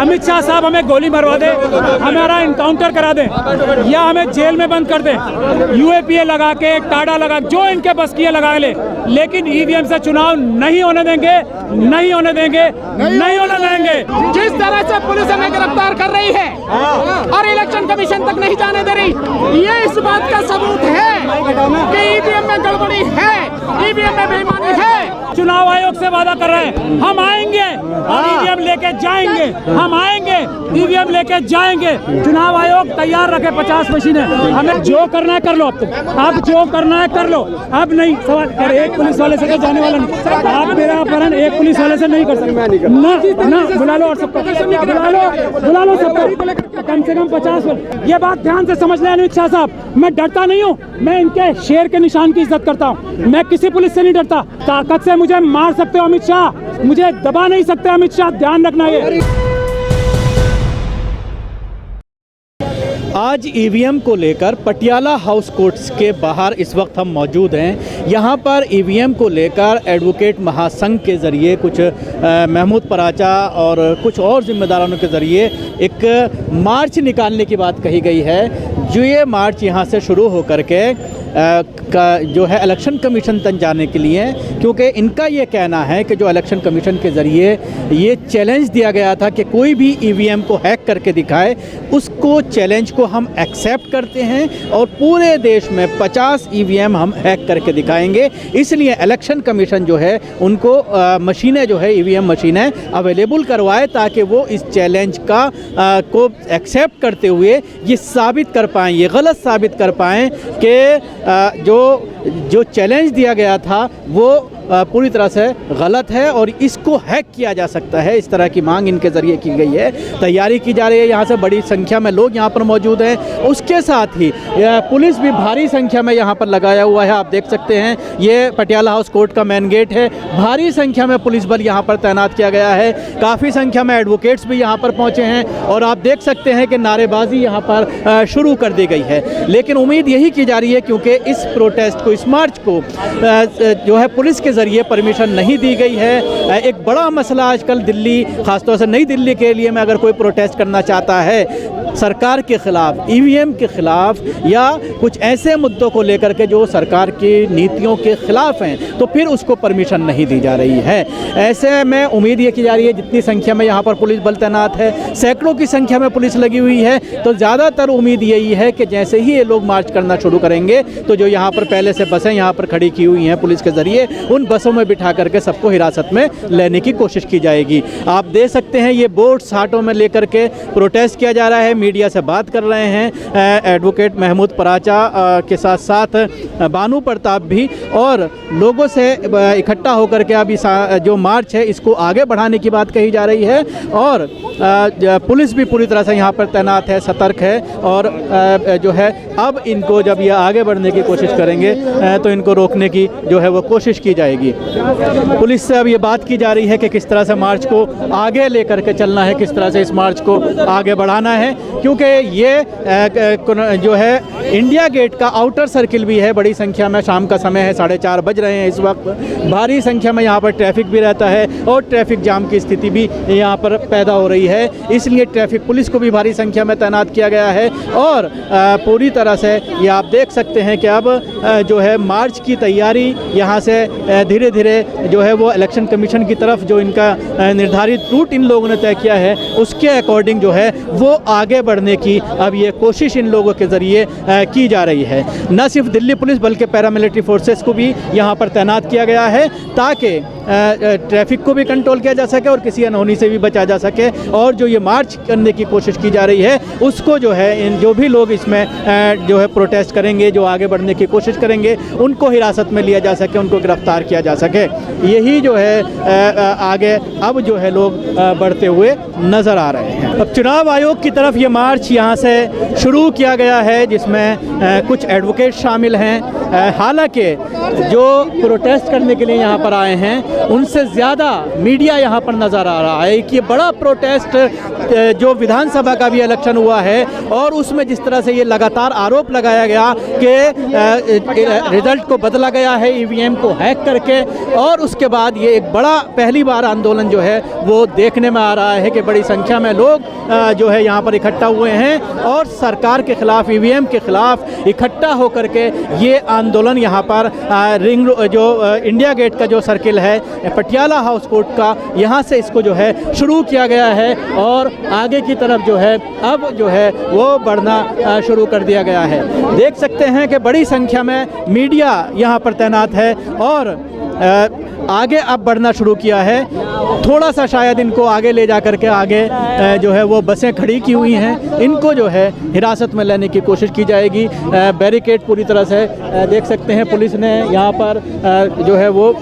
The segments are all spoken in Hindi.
अमित शाह साहब हमें गोली मरवा दे, हमारा इनकाउंटर करा दें या हमें जेल में बंद कर दें, यूएपीए लगा के, टाडा लगा, जो इनके बस की लगा ले, लेकिन ईवीएम से चुनाव नहीं होने देंगे, नहीं होने देंगे, नहीं होने देंगे। जिस तरह से पुलिस हमें गिरफ्तार कर रही है और इलेक्शन कमीशन तक नहीं जाने दे रही, ये इस बात का सबूत है कि ईवीएम में गड़बड़ी है, ईवीएम में बेईमानी है। चुनाव आयोग से वादा कर रहे हैं, हम आएंगे और ईवीएम लेके जाएंगे, हम आएंगे, ईवीएम लेके जाएंगे। चुनाव आयोग तैयार रखे 50 मशीनें, हमें जो करना है कर लो, अब जो करना है कर लो, अब नहीं सवाल कर, एक पुलिस वाले से जाने वाला नहीं, आप मेरा अपहरण एक पुलिस वाले से नहीं कर सकते ना, बुला लो और सबको बुला लो सबको, कम से कम 50। ये बात ध्यान से समझ लें अमित शाह साहब, मैं डरता नहीं हूँ, मैं इनके शेर के निशान की इज्जत करता हूँ, मैं किसी पुलिस से नहीं डरता। ताकत से मुझे मार सकते हो अमित शाह, मुझे दबा नहीं सकते अमित शाह, ध्यान रखना ये। आज ईवीएम को लेकर पटियाला हाउस कोर्ट्स के बाहर इस वक्त हम मौजूद हैं। यहाँ पर ईवीएम को लेकर एडवोकेट महासंघ के ज़रिए कुछ महमूद पराचा और कुछ और जिम्मेदारों के ज़रिए एक मार्च निकालने की बात कही गई है। जो ये मार्च यहाँ से शुरू होकर के जो है इलेक्शन कमीशन तक जाने के लिए, क्योंकि इनका ये कहना है कि जो इलेक्शन कमीशन के ज़रिए ये चैलेंज दिया गया था कि कोई भी ईवीएम को हैक करके दिखाए, उसको चैलेंज को हम एक्सेप्ट करते हैं और पूरे देश में 50 ईवीएम हम हैक करके दिखाएंगे। इसलिए इलेक्शन कमीशन जो है उनको मशीनें जो है ईवीएम मशीनें अवेलेबल करवाए ताकि वो इस चैलेंज का को एक्सेप्ट करते हुए ये साबित कर पाएँ, ये गलत साबित कर पाएँ कि जो चैलेंज दिया गया था वो पूरी तरह से गलत है और इसको हैक किया जा सकता है। इस तरह की मांग इनके ज़रिए की गई है, तैयारी की जा रही है। यहाँ से बड़ी संख्या में लोग यहाँ पर मौजूद हैं, उसके साथ ही पुलिस भी भारी संख्या में यहाँ पर लगाया हुआ है। आप देख सकते हैं ये पटियाला हाउस कोर्ट का मेन गेट है, भारी संख्या में पुलिस बल यहाँ पर तैनात किया गया है, काफ़ी संख्या में एडवोकेट्स भी यहाँ पर पहुँचे हैं और आप देख सकते हैं कि नारेबाजी यहाँ पर शुरू कर दी गई है। लेकिन उम्मीद यही की जा रही है क्योंकि इस प्रोटेस्ट को, इस मार्च को जो है पुलिस के ज़रिए परमिशन नहीं दी गई है। एक बड़ा मसला आजकल दिल्ली, खासतौर से नई दिल्ली के लिए में अगर कोई प्रोटेस्ट करना चाहता है सरकार के ख़िलाफ़, ईवीएम के ख़िलाफ़ या कुछ ऐसे मुद्दों को लेकर के जो सरकार की नीतियों के ख़िलाफ़ हैं, तो फिर उसको परमिशन नहीं दी जा रही है। ऐसे में उम्मीद ये की जा रही है जितनी संख्या में यहाँ पर पुलिस बल तैनात है, सैकड़ों की संख्या में पुलिस लगी हुई है, तो ज़्यादातर उम्मीद यही है कि जैसे ही ये लोग मार्च करना शुरू करेंगे तो जो यहाँ पर पहले से बसें यहाँ पर खड़ी की हुई हैं पुलिस के ज़रिए, उन बसों में बिठा करके सबको हिरासत में लेने की कोशिश की जाएगी। आप देख सकते हैं ये बोर्ड्स हाथों में लेकर के प्रोटेस्ट किया जा रहा है। मीडिया से बात कर रहे हैं एडवोकेट महमूद पराचा के साथ साथ बानू प्रताप भी, और लोगों से इकट्ठा होकर के अभी जो मार्च है इसको आगे बढ़ाने की बात कही जा रही है और पुलिस भी पूरी तरह से यहाँ पर तैनात है, सतर्क है और जो है अब इनको जब ये आगे बढ़ने की कोशिश करेंगे तो इनको रोकने की जो है वो कोशिश की जाएगी। पुलिस से अब ये बात की जा रही है कि किस तरह से मार्च को आगे लेकर के चलना है, किस तरह से इस मार्च को आगे बढ़ाना है, क्योंकि ये जो है इंडिया गेट का आउटर सर्किल भी है, बड़ी संख्या में, शाम का समय है, 4:30 बज रहे हैं इस वक्त, भारी संख्या में यहाँ पर ट्रैफिक भी रहता है और ट्रैफिक जाम की स्थिति भी यहाँ पर पैदा हो रही है। इसलिए ट्रैफिक पुलिस को भी भारी संख्या में तैनात किया गया है और पूरी तरह से ये आप देख सकते हैं कि अब जो है मार्च की तैयारी यहाँ से धीरे धीरे जो है वो इलेक्शन कमीशन की तरफ जो इनका निर्धारित रूट इन लोगों ने तय किया है उसके अकॉर्डिंग जो है वो आगे बढ़ने की अब ये कोशिश इन लोगों के ज़रिए की जा रही है। न सिर्फ दिल्ली पुलिस बल्कि पैरामिलिट्री फोर्सेस को भी यहाँ पर तैनात किया गया है ताकि ट्रैफिक को भी कंट्रोल किया जा सके और किसी अनहोनी से भी बचा जा सके और जो ये मार्च करने की कोशिश की जा रही है उसको जो है इन जो भी लोग इसमें जो है प्रोटेस्ट करेंगे, जो आगे बढ़ने की कोशिश करेंगे, उनको हिरासत में लिया जा सके, उनको गिरफ्तार किया जा सके। यही जो है आगे अब जो है लोग बढ़ते हुए नज़र आ रहे हैं। अब चुनाव आयोग की तरफ ये मार्च यहाँ से शुरू किया गया है जिसमें कुछ एडवोकेट शामिल हैं। हालांकि जो प्रोटेस्ट करने के लिए यहाँ पर आए हैं उनसे ज़्यादा मीडिया यहाँ पर नज़र आ रहा है कि ये बड़ा प्रोटेस्ट जो विधानसभा का भी इलेक्शन हुआ है और उसमें जिस तरह से ये लगातार आरोप लगाया गया कि रिजल्ट को बदला गया है ईवीएम को हैक करके, और उसके बाद ये एक बड़ा पहली बार आंदोलन जो है वो देखने में आ रहा है कि बड़ी संख्या में लोग जो है यहाँ पर इकट्ठा हुए हैं और सरकार के खिलाफ, ईवीएम के खिलाफ इकट्ठा होकर के ये आंदोलन यहाँ पर रिंग जो इंडिया गेट का जो सर्किल है पटियाला हाउस कोर्ट का, यहाँ से इसको जो है शुरू किया गया है और आगे की तरफ जो है अब जो है वो बढ़ना शुरू कर दिया गया है। देख सकते हैं कि बड़ी संख्या में मीडिया यहाँ पर तैनात है और आगे अब बढ़ना शुरू किया है। थोड़ा सा शायद इनको आगे ले जा कर के आगे जो है वो बसें खड़ी की हुई हैं, इनको जो है हिरासत में लेने की कोशिश की जाएगी। बैरिकेड पूरी तरह से देख सकते हैं, पुलिस ने यहाँ पर जो है वो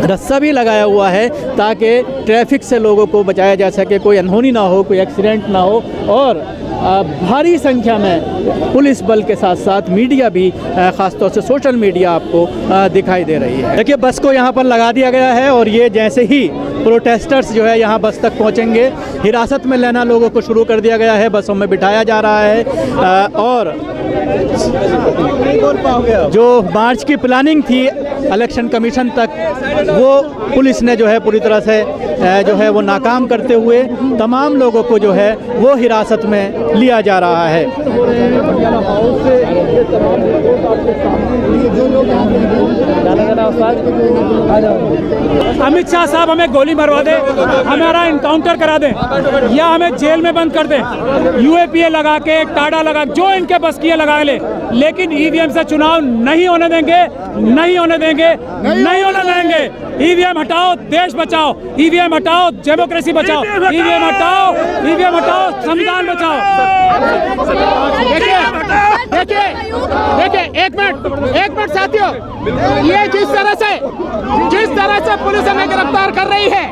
रस्सा भी लगाया हुआ है ताकि ट्रैफिक से लोगों को बचाया जा सके, कोई अनहोनी ना हो, कोई एक्सीडेंट ना हो। और भारी संख्या में पुलिस बल के साथ साथ मीडिया भी, ख़ासतौर से सोशल मीडिया आपको दिखाई दे रही है। देखिए बस को यहाँ पर लगा दिया गया है और ये जैसे ही प्रोटेस्टर्स जो है यहाँ बस तक पहुँचेंगे, हिरासत में लेना लोगों को शुरू कर दिया गया है, बसों में बिठाया जा रहा है। और जो मार्च की प्लानिंग थी इलेक्शन कमीशन तक, वो पुलिस ने जो है पूरी तरह से जो है वो नाकाम करते हुए तमाम लोगों को जो है वो हिरासत में लिया जा रहा है। अमित शाह साहब हमें गोली मरवा दे, हमारा इनकाउंटर करा दें या हमें जेल में बंद कर दें, यूएपीए लगा के, टाडा लगा, जो इनके बस की लगा ले, लेकिन ईवीएम से चुनाव नहीं होने देंगे, नहीं होने देंगे, नहीं होने देंगे। ईवीएम हटाओ, देश बचाओ, ईवीएम हटाओ, डेमोक्रेसी बचाओ, ईवीएम हटाओ, ईवीएम हटाओ, संविधान बचाओ। देखिए एक मिनट साथियों, ये जिस तरह से पुलिस हमें गिरफ्तार कर रही है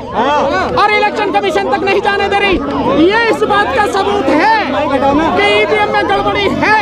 और इलेक्शन कमीशन तक नहीं जाने दे रही, ये इस बात का सबूत है कि ईवीएम में गड़बड़ी है,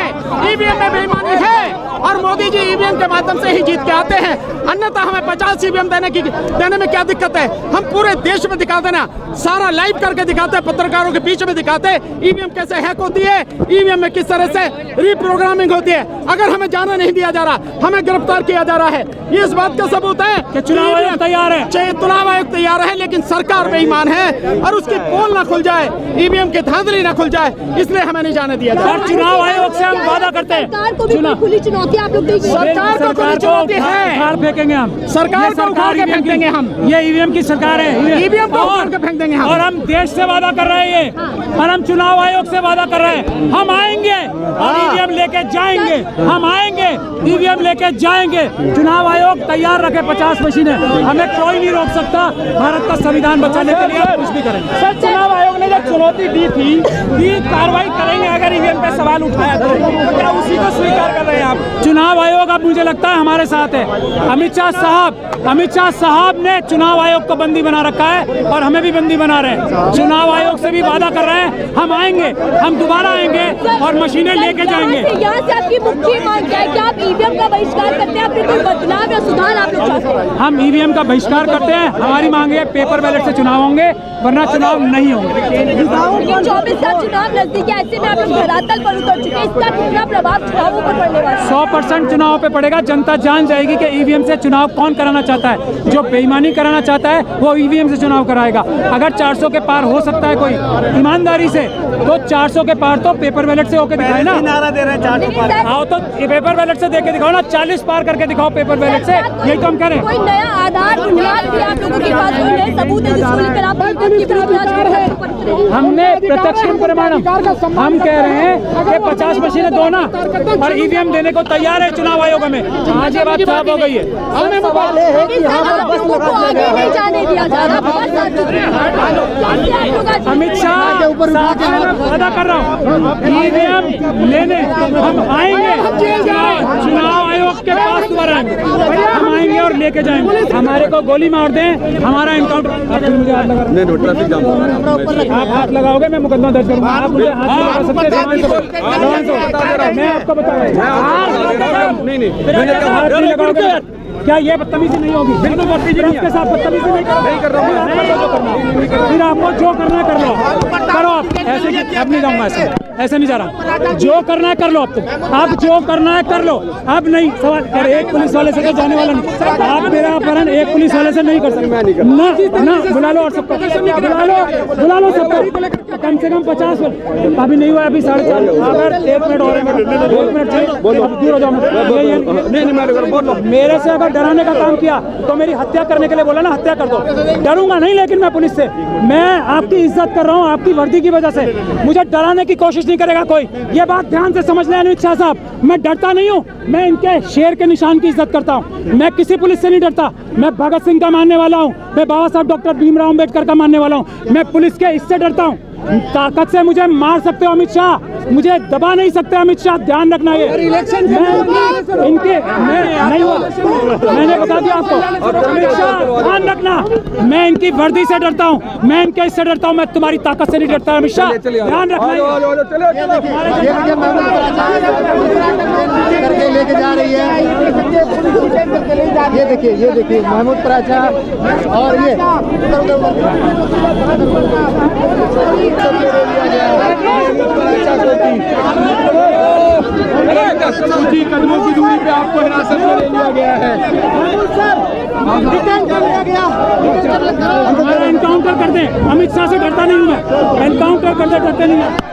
ईवीएम में बेईमानी है और मोदी जी ईवीएम के माध्यम से ही जीत के आते हैं। अन्यथा हमें 50 ईवीएम देने में क्या दिक्कत है? हम पूरे देश में दिखा देना, सारा लाइव करके दिखाते हैं, पत्रकारों के बीच में दिखाते हैं ईवीएम कैसे हैक होती है, ईवीएम में किस तरह से रीप्रोग्रामिंग होती है। अगर हमें जाना नहीं दिया जा रहा, हमें गिरफ्तार किया जा रहा है, ये इस बात का सबूत है कि चुनाव आयोग तैयार है, चुनाव आयोग तैयार है, लेकिन सरकार बेईमान है और उसकी पोल ना खुल जाए, ईवीएम की धांधली ना खुल जाए, इसलिए हमें नहीं जाने दिया जाए। चुनाव आयोग से हम वादा करते हैं, सरकार को खुली चुनौती आप लोग देंगे। सरकार को खुली चुनौती है, फेंकेंगे हम, सरकार को उखाड़ के फेंक देंगे हम। ये ईवीएम की सरकार है, ईवीएम को उखाड़ के फेंक देंगे हम। और हम देश से वादा कर रहे हैं ये, और हम चुनाव आयोग से वादा कर रहे हैं, हम आएंगे और ईवीएम लेके जाएंगे, हम आएंगे, ईवीएम लेके जाएंगे। चुनाव आयोग तैयार रखे 50 मशीनें, हमें कोई नहीं रोक सकता। भारत का संविधान बचाने के लिए कुछ भी करेंगे। सर, चुनाव आयोग ने जो चुनौती दी थी, कार्रवाई करेंगे अगर ईवीएम पे सवाल उठाया तो क्या उसी को स्वीकार कर रहे हैं आप? चुनाव आयोग अब मुझे लगता है हमारे साथ है। अमित शाह साहब ने चुनाव आयोग को बंदी बना रखा है और हमें भी बंदी बना रहे हैं। चुनाव आयोग से भी वादा कर रहे हैं, हम आएंगे, हम दोबारा आएंगे और मशीनें लेके जाएंगे। यहाँ से आपकी मुख्य मांग क्या है कि आप ईवीएम का बहिष्कार करते हैं, आपके कोई बदलाव या सुधार आप लोग चाहते हैं? हम ईवीएम का बहिष्कार करते हैं, हमारी मांग है पेपर बैलेट से चुनाव होंगे, वरना चुनाव नहीं होंगे। 24 का चुनाव नजदीक है, ऐसे में आप लोग धरातल पर उतर चुके हैं, इसका कितना प्रभाव चुनावों पर पड़ने वाला है? 100% चुनाव पे पड़ेगा। जनता जान जाएगी कि ईवीएम से चुनाव कौन कराना चाहता है। जो बेईमानी कराना चाहता है वो ईवीएम से चुनाव कराएगा। अगर 400 के पार हो सकता है कोई ईमानदारी से, तो 400 के पार तो पेपर बैलेट से होकर दिखाए ना। नारा दे रहे हैं 400 पार। आओ तो पेपर बैलेट से देके दिखाओ ना, 40 पार करके दिखाओ पेपर बैलेट से, यही तो हम करें। कोई नया आधार बुनियाद भी आप लोगों के पास कोई नए सबूत है जिसको लेकर आप हमने प्रत्यक्ष प्रमाणम, हम कह रहे हैं कि 50 मशीनें दो ना, और ईवीएम देने को तैयार है चुनाव आयोग में। आज ये बात साफ हो गई है। अमित शाह वादा कर रहा हूँ, ईवीएम लेने हम आएंगे, चुनाव आयोग के पास दोबारा आएंगे, हम आएंगे और लेके जाएंगे। हमारे को गोली मार दें, हमारा इनकाउंटर। आप हाथ लगाओगे, मैं मुकदमा दर्ज करूंगा। आप मुझे हाथ लगा सकते हैं, मैं आपको बता रहा हूँ। हाथ नहीं लगाओगे, क्या ये बदतमीजी नहीं होगी? बिल्कुल बदतमीजी नहीं है। के साथ बदतमीजी नहीं कर रहा हूँ। फिर आपको जो करना है कर लो, करो आप। ऐसे अब नहीं जाऊँगा, ऐसे नहीं जा रहा। जो करना है कर लो, अब जो करना है कर लो। अब नहीं सवाल कर, एक पुलिस वाले से तो जाने वाला नहीं। आप मेरा अपहरण एक पुलिस वाले से नहीं कर सकते ना। बुला लो और सबको बुला लो सबको, कम से कम 50। अभी नहीं हुआ, अभी 4:30। अगर 1 मिनट और 1 मिनट दूर हो जाओ। मेरे से अगर डराने का काम किया तो मेरी हत्या करने के लिए बोला ना, हत्या कर दो। डरूंगा नहीं, लेकिन मैं पुलिस से, मैं आपकी इज्जत कर रहा हूँ आपकी वर्दी की वजह से। मुझे डराने की कोशिश नहीं करेगा कोई। ये बात ध्यान से समझ लें अमित शाह साहब, मैं डरता नहीं हूँ। मैं इनके शेर के निशान की इज्जत करता हूँ। मैं किसी पुलिस से नहीं डरता। मैं भगत सिंह का मानने वाला हूँ, मैं बाबा साहब डॉक्टर भीमराव अम्बेडकर का मानने वाला हूँ। मैं पुलिस के इससे डरता हूँ। ताकत से मुझे मार सकते हो अमित शाह, मुझे दबा नहीं सकते अमित शाह, ध्यान रखना। ये इनके नहीं हुआ, मैंने बता दिया आपको। अमित शाह ध्यान रखना, मैं इनकी वर्दी से डरता हूँ, मैं इनके इससे डरता हूँ, मैं तुम्हारी ताकत से नहीं डरता। अमित शाह ध्यान रखना। लेके जा रही है, ये देखिए महमूद पराचा और ये कुछ ही कदमों की दूरी पे आपको हिरासत में ले लिया गया है। हमारा एनकाउंटर कर दें, अमित शाह से डरता नहीं हूँ मैं। एनकाउंटर कर दे, डरते नहीं है।